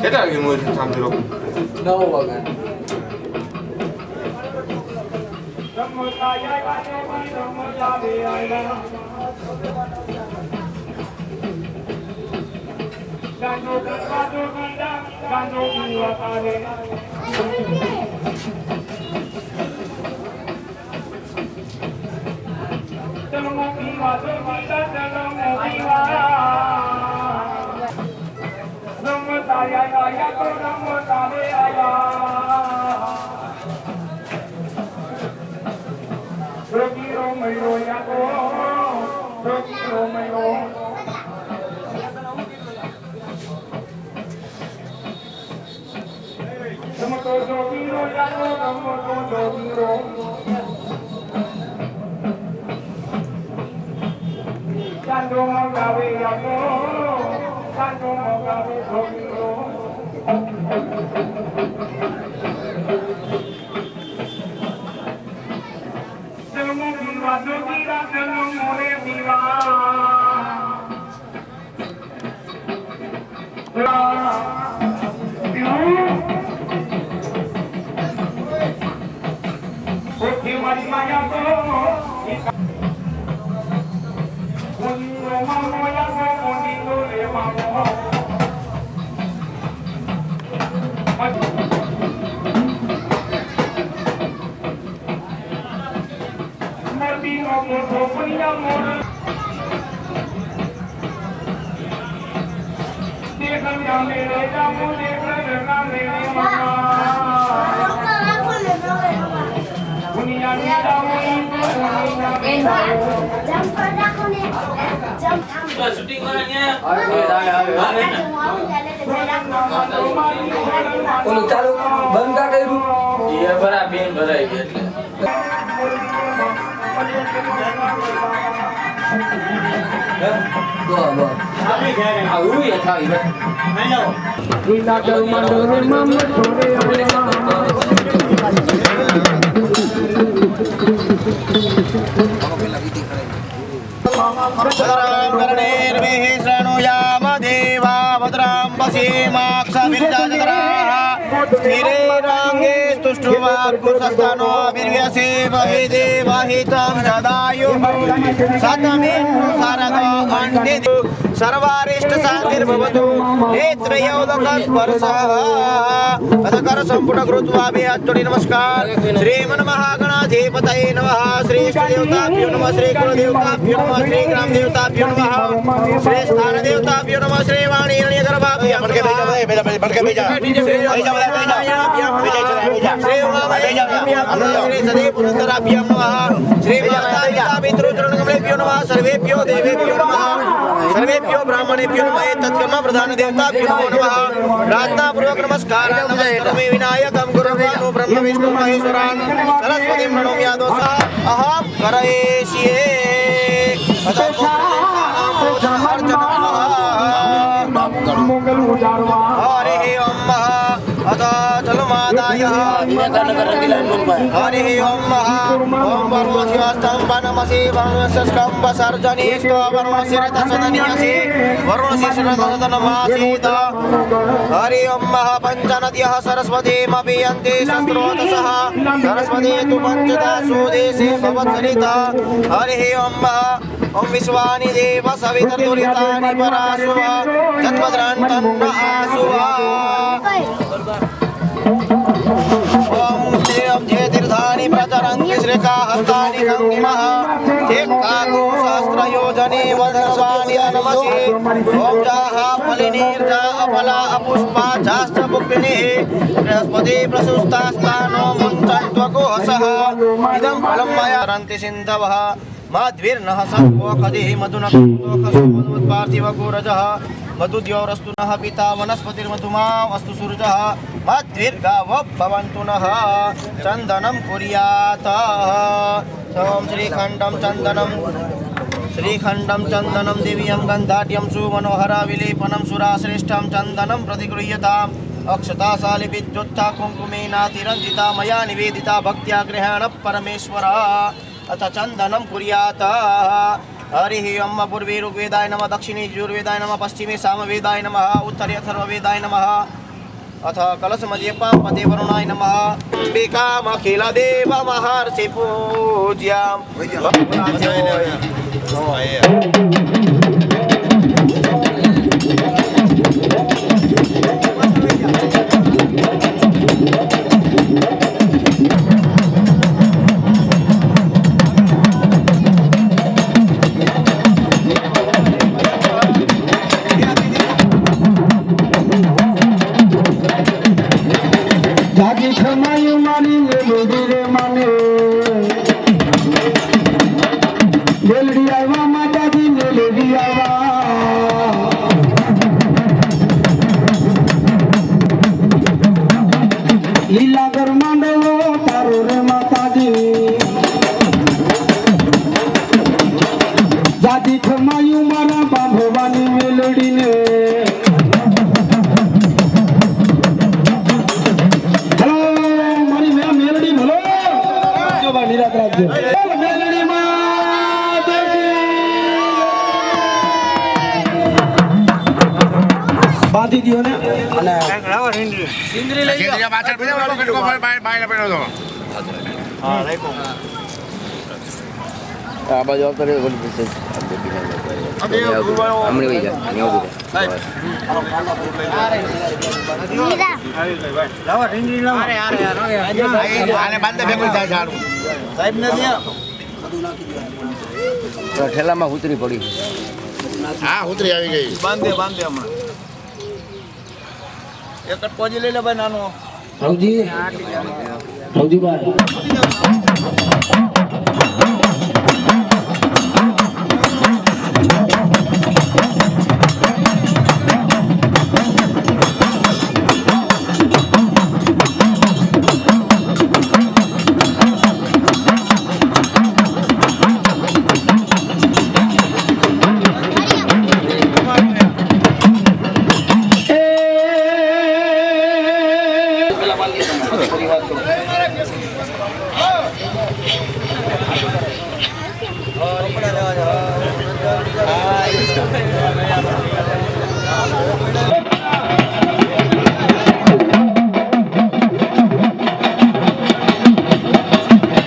કેટલા વાગે મોર સાંભળી લો 9 વાગે. શૂટિંગ વાળા ઓલું ચાલુ બંધ કા કર્યું એ બરા બેન ભરાઈ ગઈ એટલે આવું એ થાય હેલો ઈના કરુમાનો રે મમ છોડે भद्रां कर्णेर्भिः शृणुयाम देवा भद्रां पश्येमाक्षभिर्जाजतराः स्थिरैराङ्गे स्तुष्टुवाक्कुशस्तनो वीर्यसे महि देवहितं सदायुः शतमेन्दु शरदो अण्डे सर्वारिष्टशान्तिर्भवतु नेत्रयोदकस्पर्शः अधकर सम्पुट कृत्वा बेहत्तुडि नमस्कार श्रीमन्महागणाधिपतये नमः श्रीष्टदेवताभ्यो नमः श्रीकुलदेवताभ्यो नमः श्रीग्रामदेवताभ्यो नमः श्रीस्थानदेवताभ्यो नमः श्रीवाणीर्ण्यगर्भाभ्यो श्रीसदेपुरन्दराभ्यो नमः श्रीमातापितृचरणकमलेभ्यो नमः सर्वेभ्यो देवेभ्यो नमः सर्वेभ्यो ब्राह्मणेभ्यो नमः तत्कर्म प्रधान देवताभ्यो नमः प्रार्थनापूर्वक नमस्कार नमस्कारमे विनायकं गुरुर्वाणो ब्रह्म विष्णु महेश्वरान् सरस्वतीं प्रणम्य दोषा अहं करयेष्ये हरे ओम अथ जलमादाय हरे ओम ओम वरुणशिवस्तम्भनमसि वरुणस्कम्भसर्जने वरुणशिरतसदनीयसे वरुणशिरतसदनमासीत हरे ओम पञ्चनद्यः सरस्वतीमभियन्ते शस्त्रोतसः सरस्वती तु पञ्चदासु देशे भवत्सरिता हरे ओम ओम विश्वानि देव सवितर्तुरितानि परासुव तद्भद्रान्तन्न आसुव ओम देवं जे तीर्थानि प्रचरन्ति श्रीकाहस्तानि गङ्गिमः ते काको सहस्रयोजने वदर्वाणि नमसि ओम जाः फलिनीर्जा अपला अपुष्पा जाश्च पुष्पिणिः बृहस्पति प्रसुस्तास्तानो मुञ्चन्त्वकोहसः इदं फलं मया रन्ति सिन्धवः माध्वीर्नः सम्पोखदिः मधुनक्षोखसुमन्वत्पार्थिवगोरजः मधुद्योरस्तु नः पिता वनस्पतिर्मधुमावस्तु सूर्यः माध्वीर्गावः भवन्तु नः चन्दनं कुर्यात् ॐ श्रीखण्डं चन्दनं दिव्यं गन्धाढ्यं सुमनोहरा विलेपनं सुराश्रेष्ठं चन्दनं प्रतिगृह्यताम् अक्षताशालि विद्युत्था कुङ्कुमेनातिरञ्जिता मया निवेदिता भक्त्या गृहाण परमेश्वर अथ चन्दनं कुर्यात् हरिः ओम पूर्वे ऋग्वेदाय नमः दक्षिणे यजुर्वेदाय नमः पश्चिमे सामवेदाय नमः उत्तरे अथर्ववेदाय नमः अथ कलशमध्ये पापते वरुणाय नमः अंबिकामखिलदेव महर्षि पूज्याम् જાગી ખમાયું મારી મેલોડી રે માને મેલડી આવ્યા માતાજી મેલોડી આવ્યા લીલા ઘર માંડવો તારો રે માતાજી જાગી ખમાયું મારા બાંધવાની મેલડી ને બાંધી દિયો ને અને સિંદરી લઈ જાઓ. પાછળ બાયને પડ્યો હતો. આ બાજુ આવતો રહ્યો બોલી પૂછે હમણાં વહી જા અહીંયા ઉભી આને બાંધે ભેગું થાય સારું. સાહેબ ને રહે ઠેલામાં ઉતરી પડી હા ઉતરી આવી ગઈ. બાંધે હમણાં એક કટકોજી લઈ લે ભાઈ નાનો રવજીભાઈ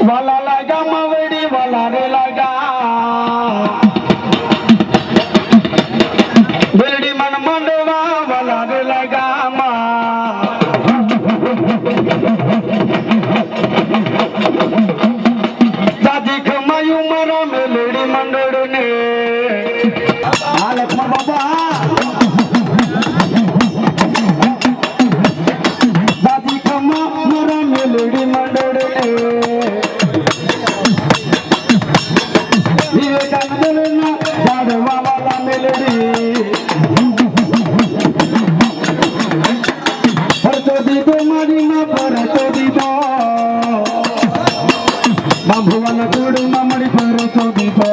વાલા લાગા માવડી વાલા રે લાગા બેલડી મન મંડવા વાલા રે લાગા માં દાદી ખમાયું મારા મેલડી મંડળ ને આ લક્ષ્મણ બાબા દાદી ખમા મારા મેલડી મંડળ ને વિવેકાનંદના ઝાડવા વાલા મેલડી ફરતો દીધો મારી માં ફરતો દીધો બાંભવાના કુડમાં મળી ફરતો દીધો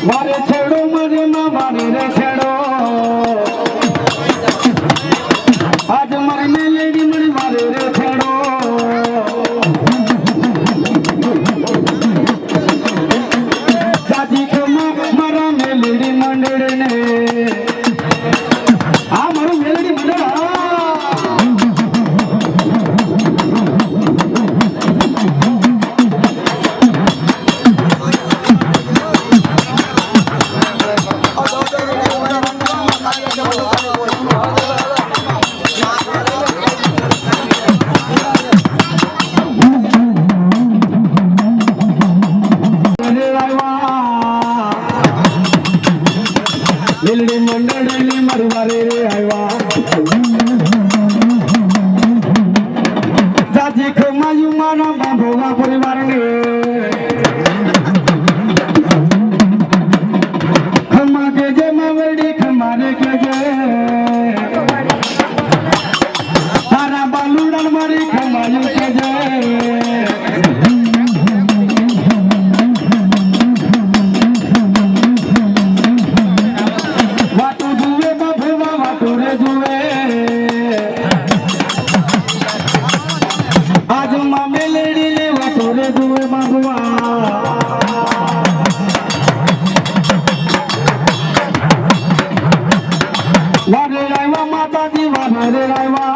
મારે છેડો મારી માં મારી રે છેડો આજ મારી મેલેડી મળી મારે રે છેડો દાદી ખમા મારા મેલેડી મંડળ ને આ મારું મેલેડી મંડળ મેલડી મંડળની મરવારે રે આવ્યા દાદી ખમાયું મારા બાંધવા પરિવારને ખમા કે જે માવડી ખમારે કે જે તારા બાલુડા મારી ખમાયું કે જે आज माँ मेलड़ी ले वाटोरे दुए बाबुआ રે આવ્યા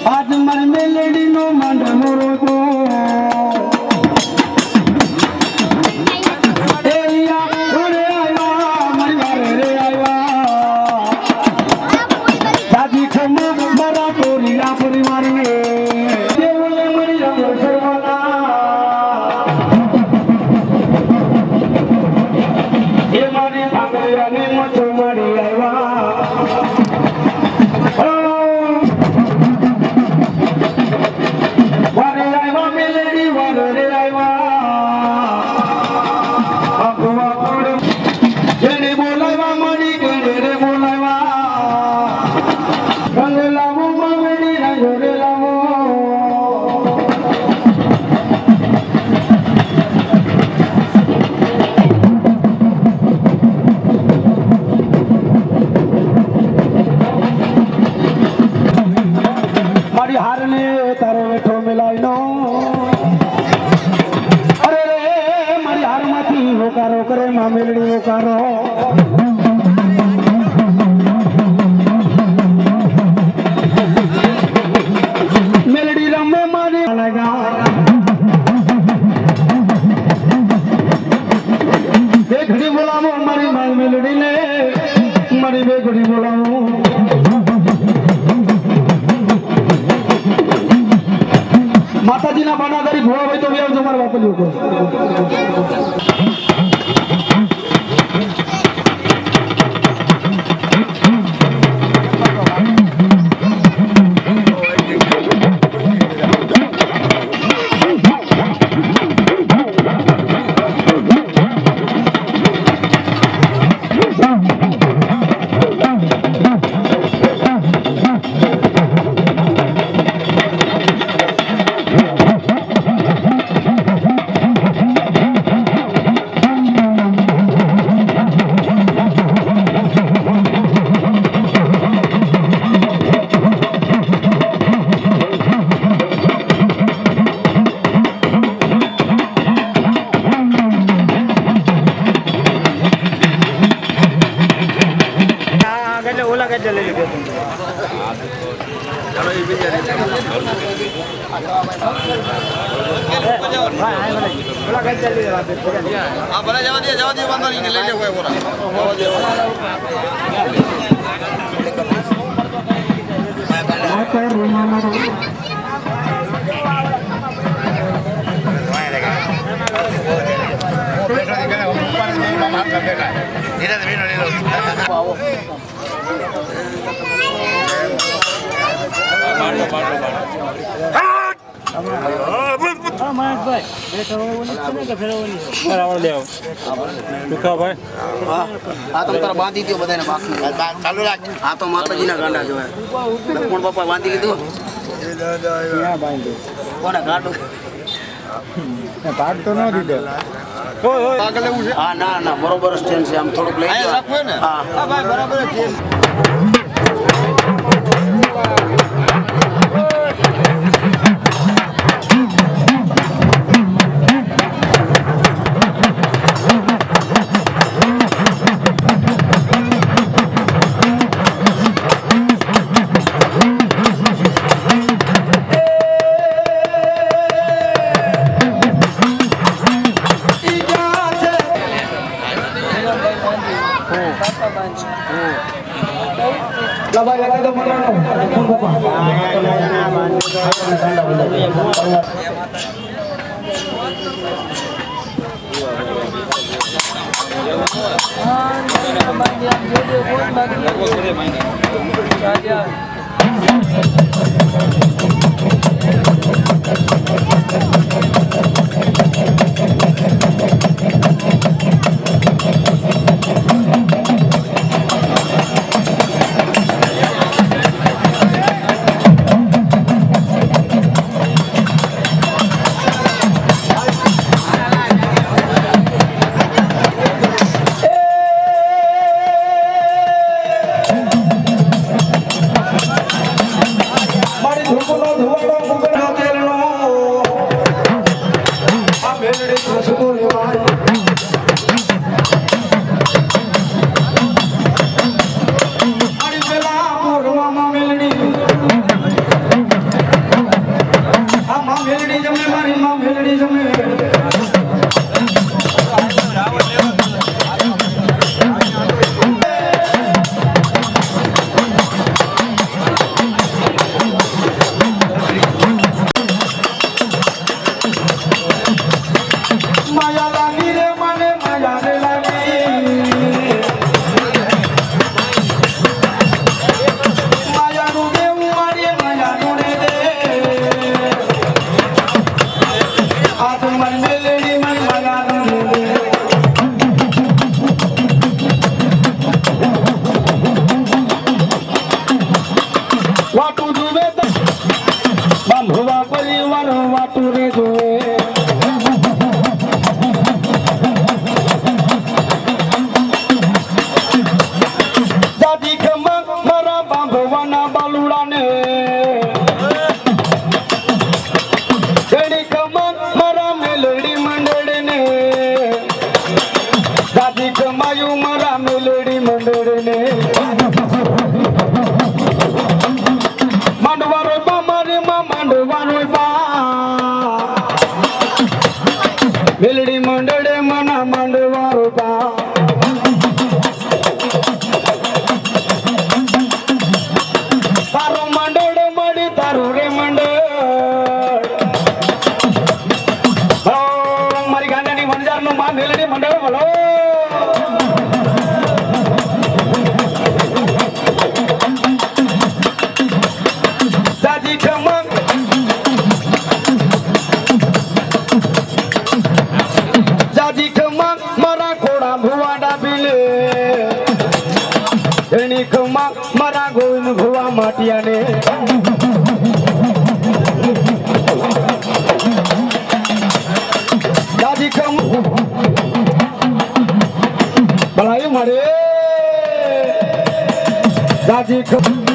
આજ મારી મેલેડીનો માંડવો રોતો હારને તારો વેઠો મિલાઈનો અરે રે મારી હારમાંથી હોકારો કરે માં મેલડી હોકારો મેલડી રમે મારી બે ઘડી બોલાવો મારી માં મેલડી ને મારી બે ઘડી બોલાવો માતાજીના બાનાદારી ભોળા હોય તો વ્યાવ તમારે વાપર્યું ભલે જવા દે વાંધો નહીં લઈ લે કોઈ બોલા બાંધી દો બધાને ચાલુ રાખ આ તો માતાજીના ગાંડા જોવાય લક્ષ્મણ બાપા બાંધી લીધું કોને ગાંડું ભાગ તો ન દીધો હા ના ના બરોબર સ્ટેન્ડ છે આમ થોડુંક લઈ જાઓ હા બરાબર છે દાદી કમાયું મારા મેલડી મંડળને માંડવારો બા મારે માં માંડવારો બા મેલડી મંડળે મના માંડવારો બા તારો મંડળ મળી તારું રે મંડળ મારી ગાંડાની વણજાર નું માં મેલડી મંડળ બોલો દાદી ખમક દાદી ખમક મારા ઘોડા ભુવાડા પીલે એની ખમક મારા ગોવિંદ ભુવા માટિયાને દાદી ખમક ભલાઈ મારે દાદી ખમક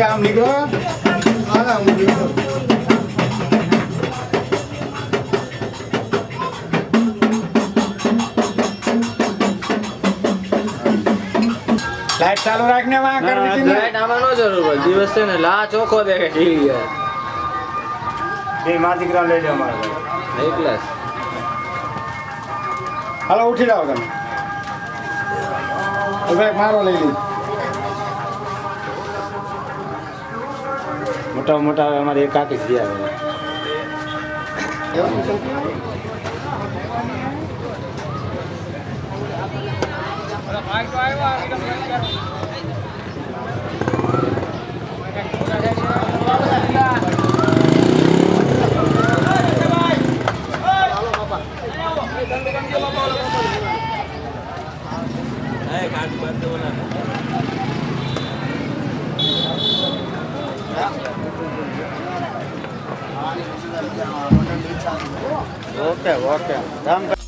આમ નીકળો લાઈટ ચાલુ રાખને માં કરવી લાઈટ આમાં નો જરૂર હોય દિવસ છે ને લા ચોખ્ખો દેખે ક્લિયર બે માં દીકરા લઈ જાવ મારે એકલા હાલો ઉઠી જાઓ તમે હવે મારો લઈ લી મોટા મોટા અમારે એક કાકી જ ગયા ઓકે ઓકે રામ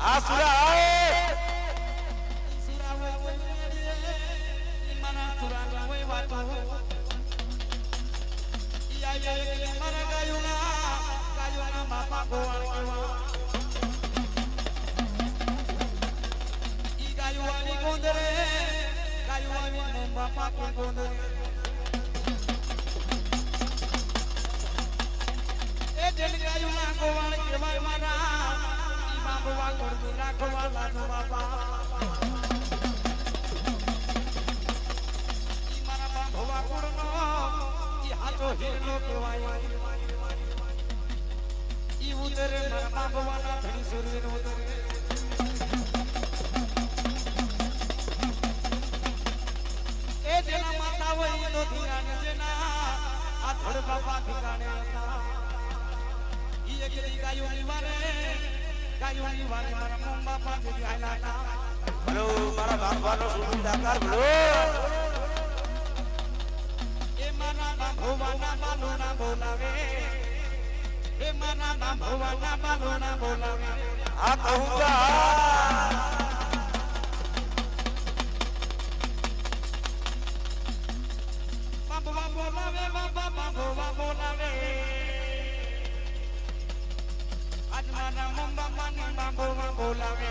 આસુરા વાતો ઈ આયા મારા ગાયોના માપા ગોવાળ કેવા ઈ ગાયોવાળી ગોંદરે ગાયોવાળી માપા કે ગોંદરે એ જેલ ગાયોના ગોવાળ કેવા મારા ઈ બાબવા ગોળદી રાખવા લાજો બાપા ભવા કુળનો ઈ હાચો હીરનો કહેવાય ઈ ઉતરે મારા ભવાના ધણી સુરવીર ઉતરે એ જેના માતા હોય તો ધીરાને જેના આ ધડ બાપા ધીરાને ઈ એકલી ગાયોની વારે મારા મમ બાપા જે આયલા હલો મારા બાપાનો સુરવીર આકાર ભલો મારા ભવાના બાલોના બોલાવે એ મારા ભવાના બાલોના બોલાવે આ કહુંગા બાબા બોલાવે બાબા બોલાવે આજ મારા મમ્મા માની બાબા બોલાવે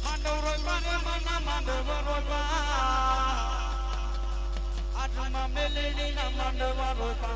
માંડવ રોય મારે મના માંડવ રોય આઠમાં મેલેલી ના માંડવા રોય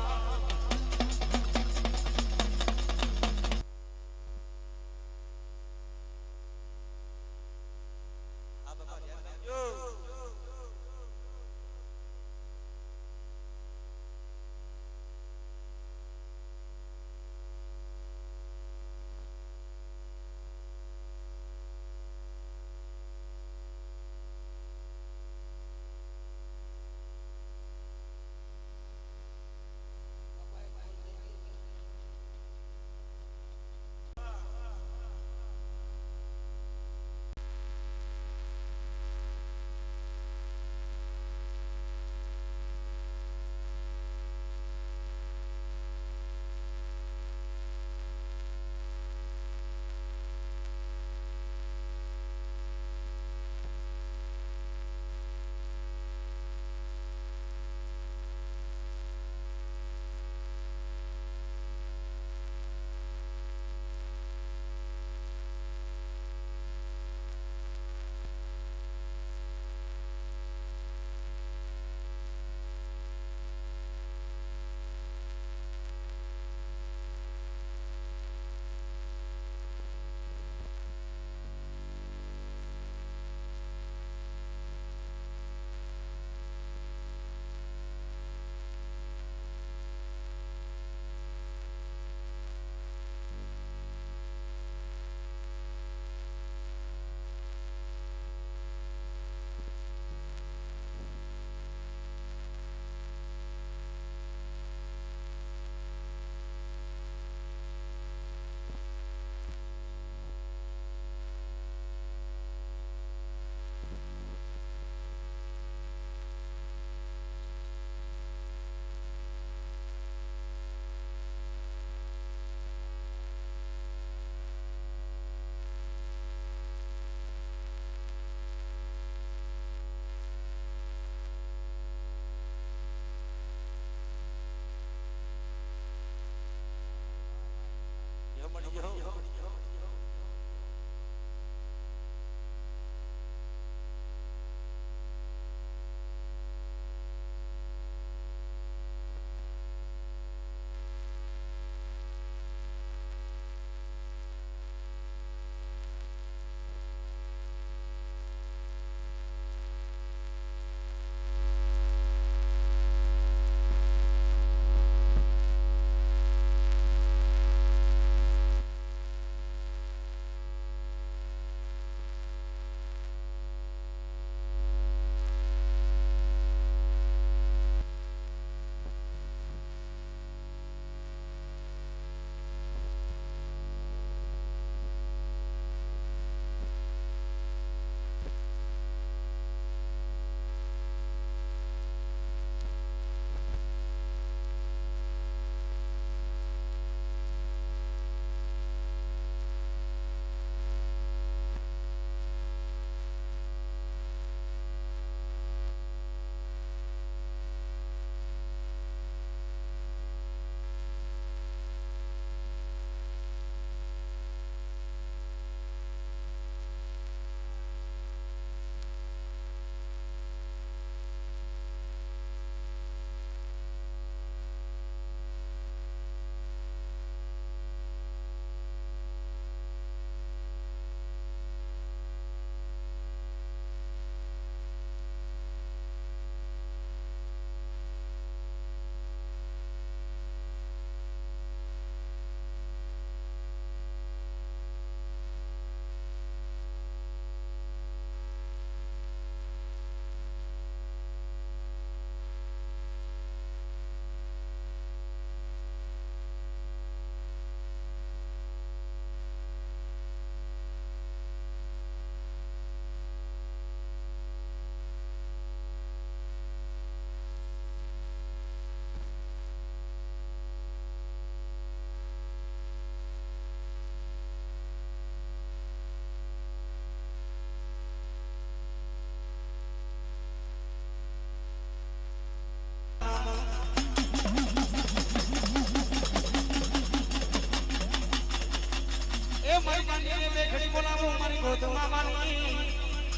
ઘડી બોલાવું મારી ગોદમાં મારી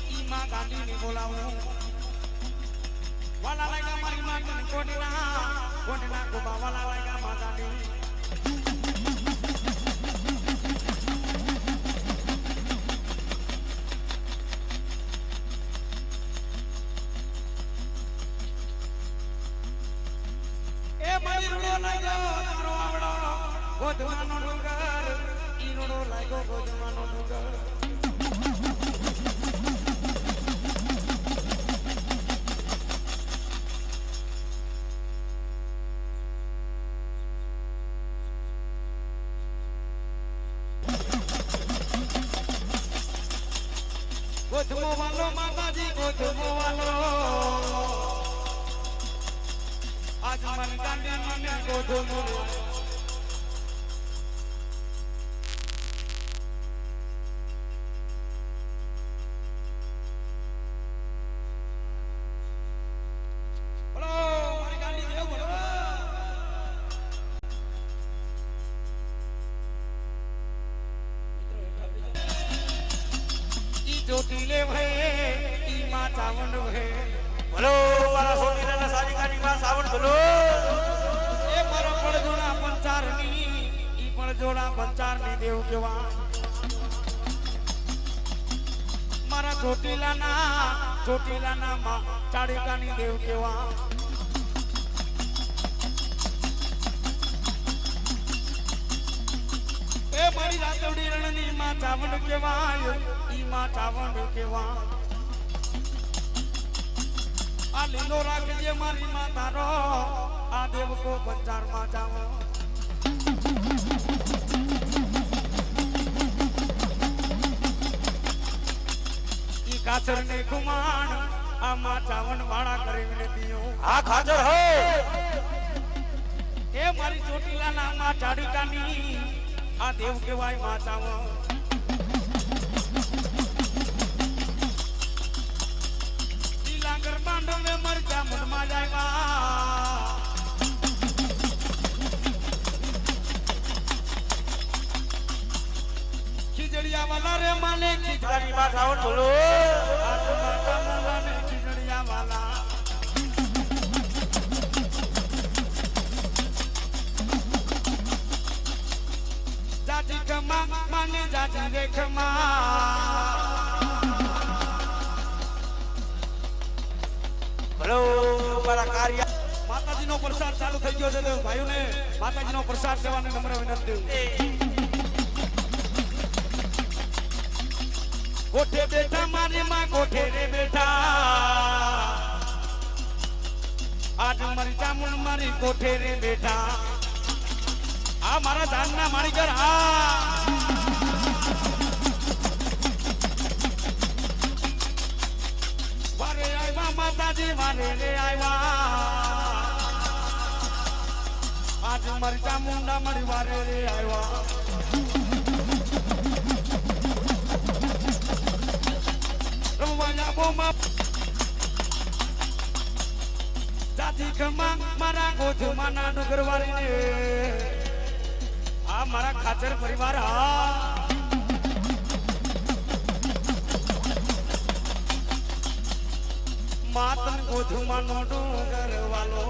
ઈ માં ગાંધીને બોલાવું વાલા લાગ્યા મારી માં કોટના ગોબા વાલા લાગ્યા માં ગાંધી એ મારી રૂડો લાગ્યો તારો આવડો ગોદમાનો ડુંગર ઈ રૂડો લાગ્યો ગોદમાનો ડુંગર ગોધમો વાલો માતાજી ગોધમો વાલો આજ મન ગાંધી મને ગોધમો બોલો મારી ગાંધી દેવ બોલો ચોટી લે ભાઈ ઈ માં ચાવંડ ભાઈ બોલો મારા સોટીલાના સારી કાની માં સાવણ બોલો એ મારા પડજોડા પંચારની ઈ પડજોડા પંચારની દેવ કેવા મારા ચોટીલાના માં ચાડીકાની દેવ કેવા એ મારી રાતોડી રણની માં ચાવંડ કેવાય ઈ માં ચાવંડ કેવા આ લીલો રાખજે મારી માં તારો આ દેવ કો પંચાર માં જાવો ઈ કાચર ને કુમાણ આ માં ચાવંડ વાળા કરી વિનતીઓ આ ખાચર હો એ મારી ચોટીલાના માં ચાડીકાની આ દેવ કેવાય માં ચાવો લાંગર બાંધવે મરજા મનમાં જાયવા ખીજડિયા વાલા રે માને કાની માં સાવણ બોલો આજ માતા મોલાને ખીજડિયા વાલા જાજી કમા માને જાજી રે ખમા બોલો મારા કાર્ય માતાજીનો પ્રસાદ ચાલુ થઈ ગયો છે તો ભાઈઓને માતાજીનો પ્રસાદ લેવાની નમ્ર વિનંતી કોઠે બેઠા મારી માં કોઠે રે બેઠા આજ મારી ચામુંડ મારી કોઠે રે બેઠા આ મારા જાનના મારી ઘર વારે આવ્યા માતાજી વારે રે આવ્યા આજ મારી ચામુંડા મારી વારે રે આવ્યા રમવાના બોમાં જાતિ ખમા મારા ગોધમાના ડુંગરવાળીને આ મારા ખાચર પરિવાર માતન ગોધમાનો ડુંગર વાલો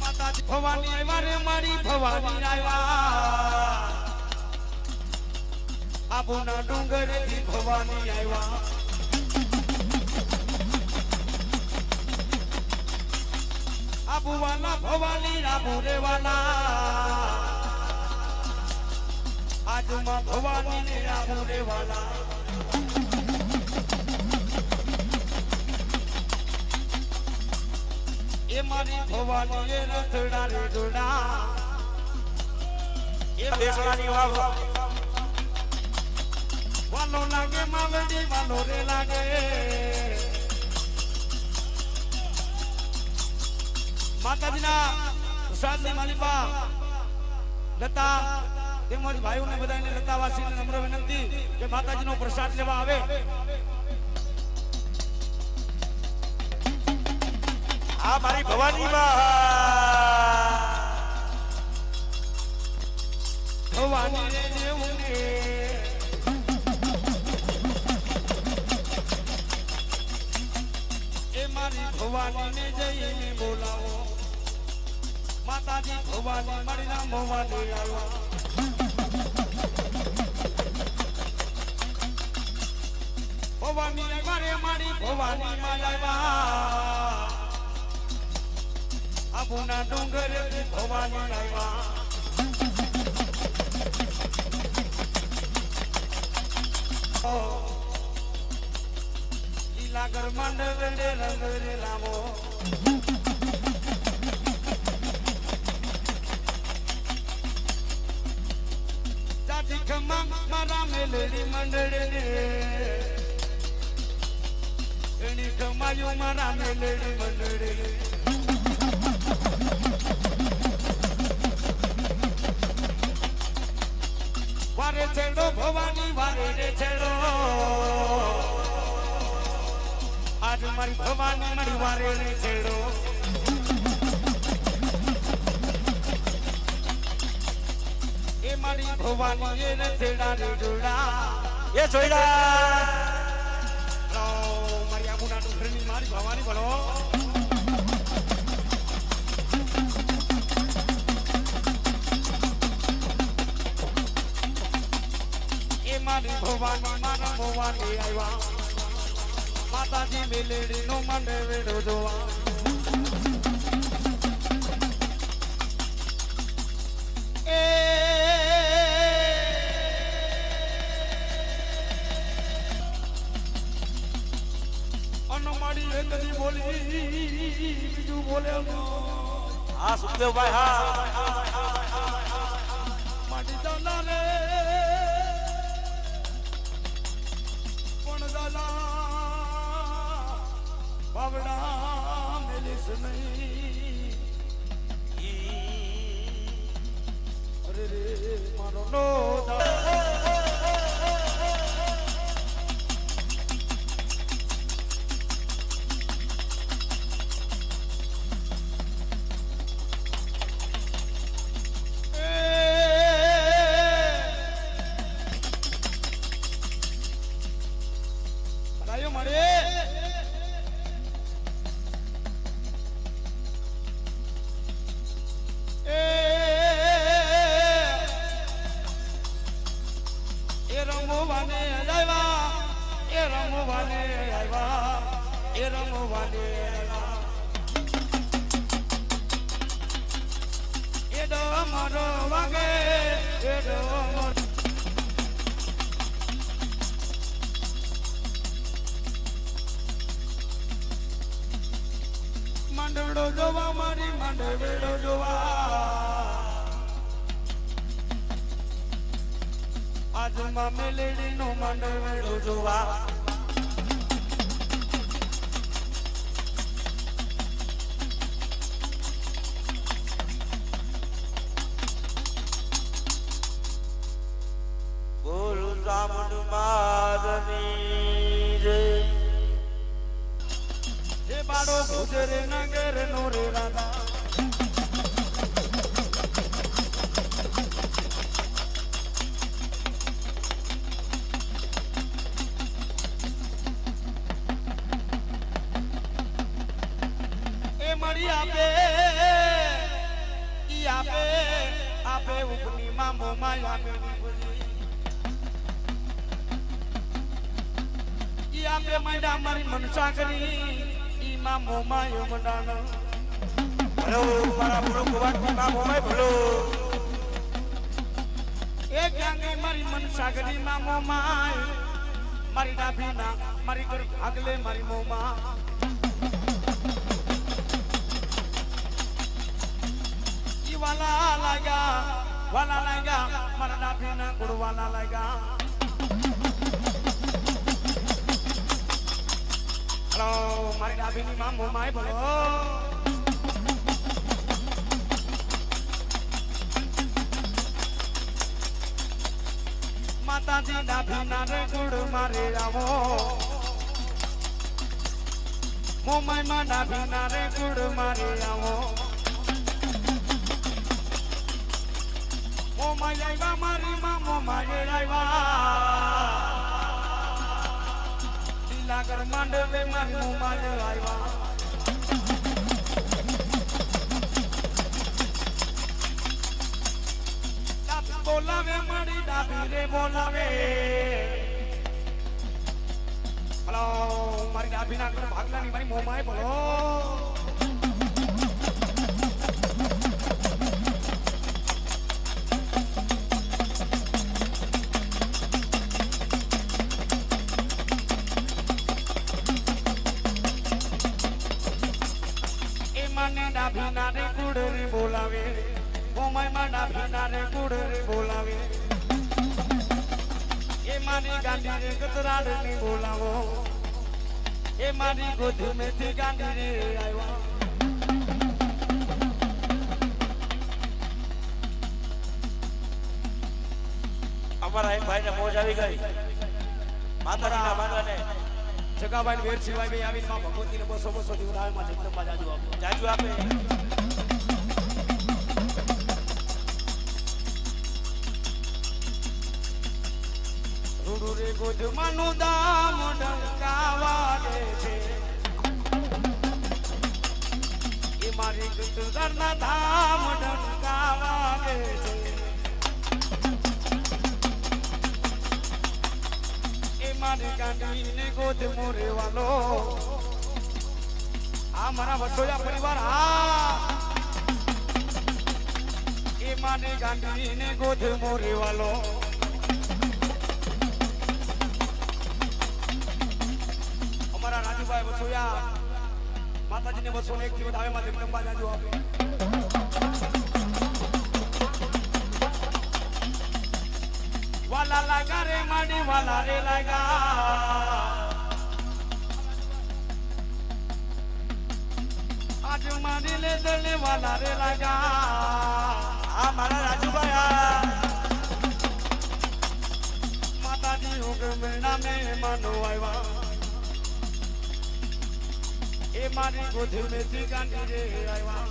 માતાજી ભવાની આવ્યા રે મારી ભવાની આવ્યા આબુના ડુંગરેથી ભવાની આવ્યા આબુ વાલા ભવાની આબુ રે વાલા આજમાં ભવાની ને આબુ રે વાલા એ મારી ભવાની એ રથડા રે જોડા એ દેશલાની વાવ વાલો લાગે માવડી વાલો રે લાગે માતાજીના પ્રસાદની માલિકા લતા તેમજ ભાઈઓને બધાને લતાવાસીને નમ્ર વિનંતી કે માતાજીનો પ્રસાદ લેવા આવે આ મારી ભવાની માં ભવાની રે દેવું ને એ મારી ભવાની ને જઈને બોલાવો માતાજી ભવાની મારી નામ ભવાની આવ્યા ભવાની મારે મારી ભવાની માં આવ્યા આબુના ડુંગર ભવાની આવ્યા લાગર મંડળ રે રંગ રે લામો જાતિ ખમા મારા મેલડી મંડળ રે એની કમાયું મારા મેલડી મંડળ રે વારે છેડો ભવાની વારે રે છેડો आज मारी भवानी मारी वारे ने छेड़ो ए मारी भवानी ये ने छेड़ा रे जोड़ा ये छोड़ा लो मारी आबुना डुंगरनी मारी भवानी बोलो ए मारी भवानी मारा भवानी आया माताजी मेलेडी नो मंडे वेडो जोवा ए अनमाड़ी एकदी बोली बीजू बोले हां सुखदेव भाई हां माटी दाना रे कोण दाना बावड़ा मिलिस नहीं अरे रे मारो नो रायो मारे मंडवेड़ो जोवा मारी मंडवेड़ो जोवा आज मां मेलेडी नो मंडवेड़ो जोवा बोलो सामन मारनी रे ये बाड़ो गुजरे नगर नोरे राधा ए मरी आपे ई आपे आपे उपनी मामो माया पे ई आपे मैडा मारी मनसा करी मामो मायो मंडानो हेलो मारा पुरो कुवाट मामो माय भलो एक गांगे मारी मनसा गरी मामो माय मारी डाबीना मारी कर अगले मारी मोमा ई वाला लागा मारा डाबीना गुड़ वाला लागा हेलो मारी डाबीनी मामो माय बोलो माताजी डाबीना रे गुड़ मारे आवो मोमाय मा डाबीना रे गुड़ मारे आवो મોમાઈ આવ્યા મારી માં મોમાઈ આવ્યા લીલાગર માંડવે મારી મોમાઈ આવ્યા બોલાવે મારી ડાબી રે બોલાવે હલો મારી ડાબી ના કર ભાગલાની મારી મોમાઈ બોલો એ મને ડાબી ના રે ગુડ રે બોલાવે મોમાઈ માં ડાબી ના રે ગુડ રે બોલાવે એ મારી ગાંડી રે કતરાડ ની બોલાવો એ મારી ગોધી મેથી ગાંડી રે આવ્યા અમારા એક ભાઈને મોજ આવી ગઈ માતાજીના માનવાને જગાભાઈ વેર સિવાય ભાઈ આવીને માં ભગવતીને 200 થી ઉડાવે માં જગદંબા જાજુ આપે રૂડુ રે ગોધમાનું દામ ડંકાવા દે છે એ મારી કુતરના ધામ ડંકાવા દે છે એ મારી ગાંડીને ગોદ મોરે વાલો આ મારા વસોયા પરિવાર હા એ મારી ગાંડીને ગોદ મોરે વાલો અમારા રાજુભાઈ વસોયા માતાજીને 201 થી વધારે માં જગદંબા જાજુ આપે વાલા લાગા રે માડી વાલા રે લાગા આજ માડી લે દલે વાલા રે લાગા આ મારા રાજુભાઈ માતાજી હુકમના મે માનો આવ્યા એ મારી ગોધી મેથી ગાંડી રે આવ્યા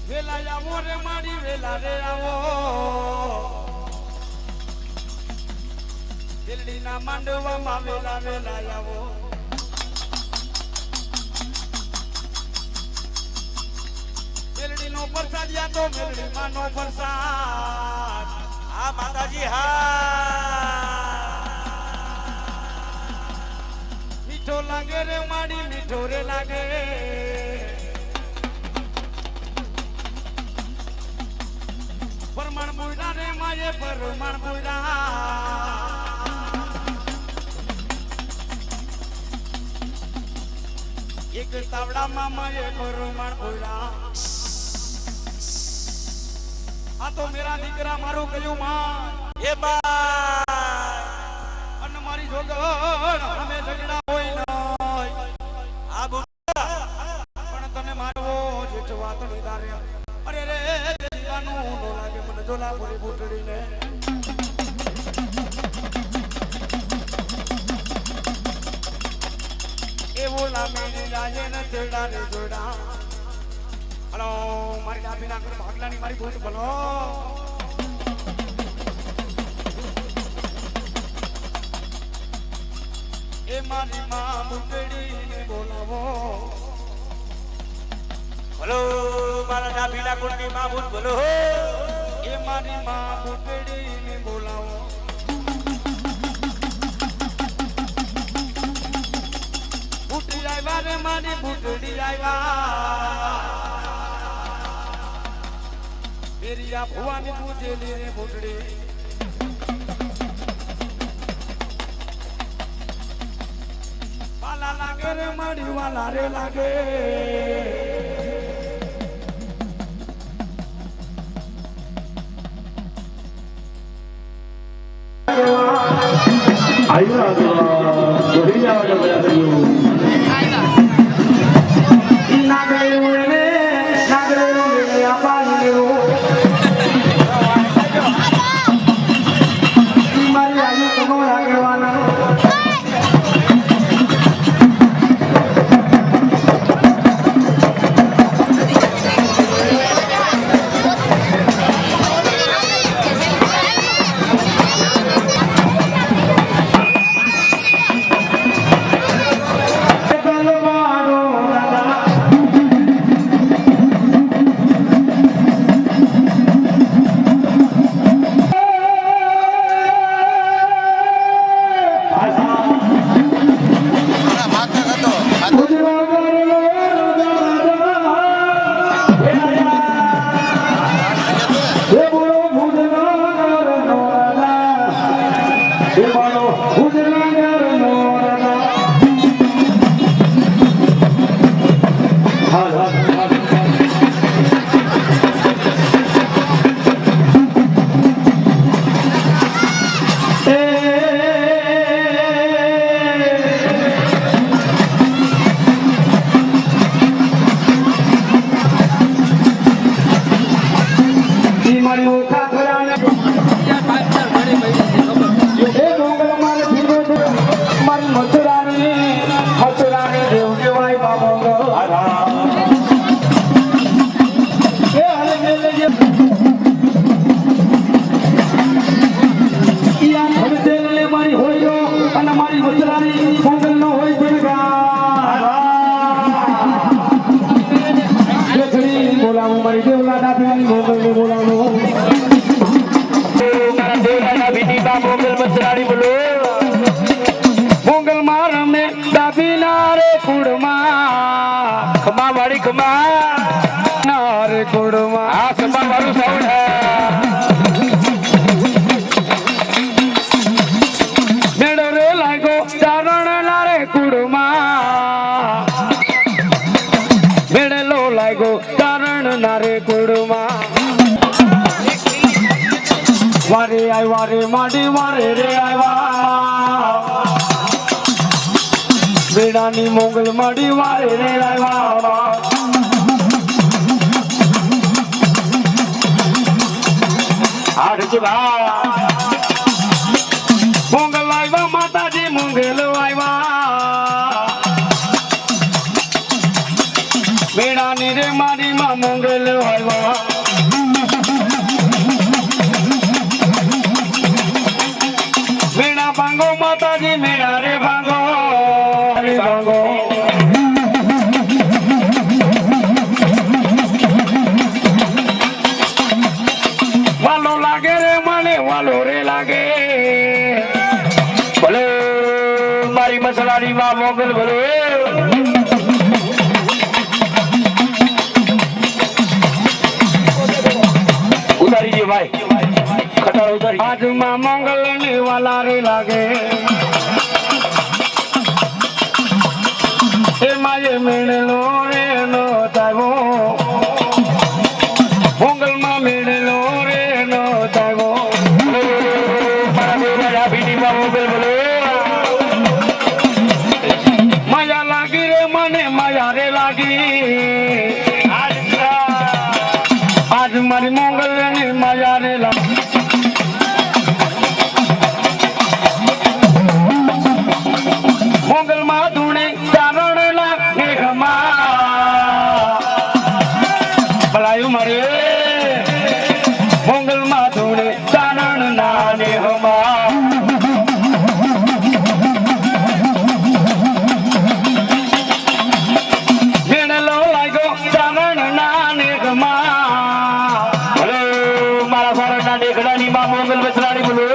વેલા આવો રે મારી વેલા રે આવો દિલ્હી ના માંડવામાં વેલા વેલા આવો દિલ્હી નો પ્રસાદ યા તો મેલડી માં નો પ્રસાદ હા માતાજી હા મીઠો લાગે રે માડી મીઠો રે લાગે પરમાણ મુડા રે માયે પરમાણ મુડા એક તાવડા માં માયે પરમાણ મુડા આ તો મેરા દીકરા મારું કયું માં એ બા અને મારી જોગણ અમે ઝઘડા હોય નય આ પણ તને મારવો જેઠ વાત ની દારે અરે રે દીવાનું નો લાગે મને જોલા પૂરી બુટડીને એવો લામેરી આજે ન તેડા રે જોડા હલો મારી ડાબી ના કર ભાગલાની મારી બૂટ ભલો એ મારી માં બુટડીને બોલાવો બોલો મારા ડાબીના કુંડની માં ભૂત બોલો એ મારી માં બુટડીને બોલાવો બુટડી આવ્યા રે મારી બુટડી આવ્યા મેરી આ ભવાની પૂજેલી રે બુટડી વાલા લાગે રે મારી વાલા રે લાગે આયરા ગોરી જાવ નાગરે રે નાગરે રે તનો આગેવાન મોગલ માર મે દાબી નારે કુડમાં ખમા વાળી ખમા નારે કુડમાં આ સભા વાળું સાઉન્ડ મેડો રે લાગો ચારણ નારે કુડમાં મેડલો લાગો ચારણ નારે કુડમાં વારે આય વારે માડી વારે રે આયવા બેડાની મોગલ માડી વારે રે આયવા આડજી બા મોગલ આયવા માતાજી મોગલ આયવા બેડાની રે માડી માં મોગલ આયવા ભાંગો માતાજી મેળા રે ભાંગો ભાંગો વાલો લાગે રે મને વાલો રે લાગે ભલે મારી મસલાની માં મોગલ ભલે ઉતારી દે ભાઈ આજમાં મંગલ ને વાલા રે લાગે એ મારે મેળલો રે નો તાવો મંગલ માં મેળલો રે નો તાવો માયા લાગી રે મને માયા રે લાગી આજ મારી મંગલ ને માયા રે લાગી મોગલ માં ધૂણે ચારણ લાગે ભલાયું મારે મોગલ માં ધૂણે ચારણ નાને હમા મેળલો લાગ્યો ચારણ નાને હમા ભલે મારા સારા દેખડાની માં મોગલ બસરાડી બોલો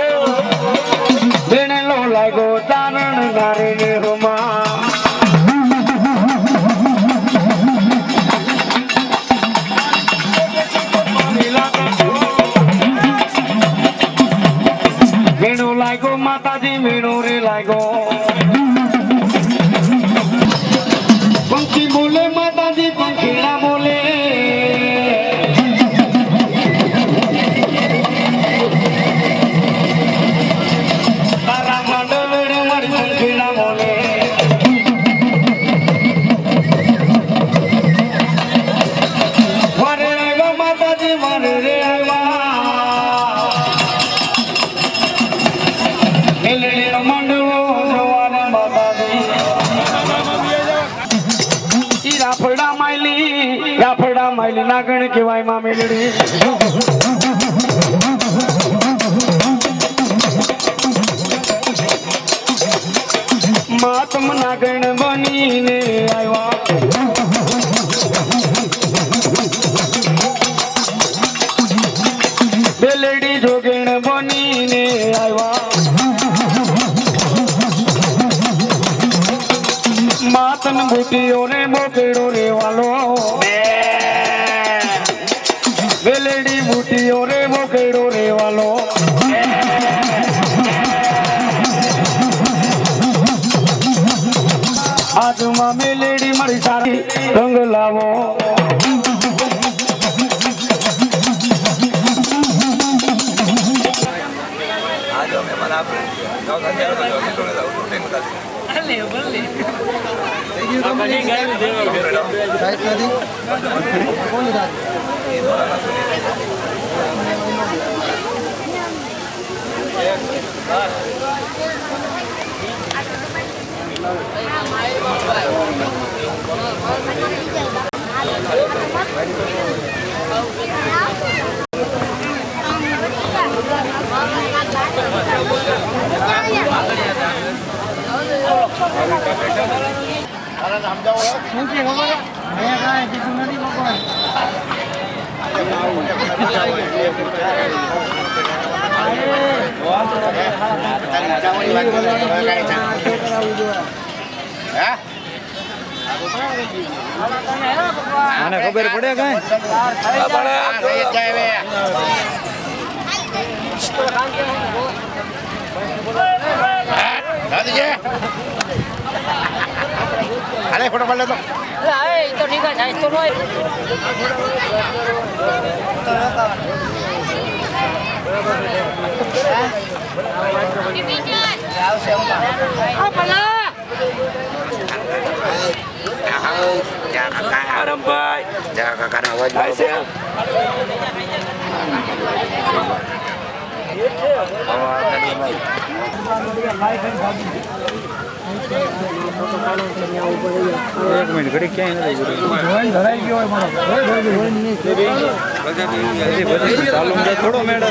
મેળલો લાગ્યો ચારણ નારે મેણું લાગ્યો માતાજી મેણું રે લાગ્યો પંખી બોલે માતાજી પંખીડા બોલે તારા માંડવે મારી પંખીડા બોલે મારે આવ્યા માતાજી મારે રે આવ્યા મેલડીનો મંડવો જોવાને માતાજી ઈ રાફડા માયલી નાગણ કહેવાય માં મેલડી માતમ નાગણ બનીને આવ્યા બેલડી જોગણ બનીને આવ્યા માતન બુટીઓ ને બોકેડો રે વાલો બેલડી બુટીઓ રે બોકેડો રે વાલો આજમાં મેલેડી મારી સારી રંગ લાવો મને ખબર પડે કઈ અરે ફોટો પાડ લે તો તો ઠીક છે તો રોય એક મિનિટ ઘડી ક્યાંય નથી ચાલુ થોડો મેળવ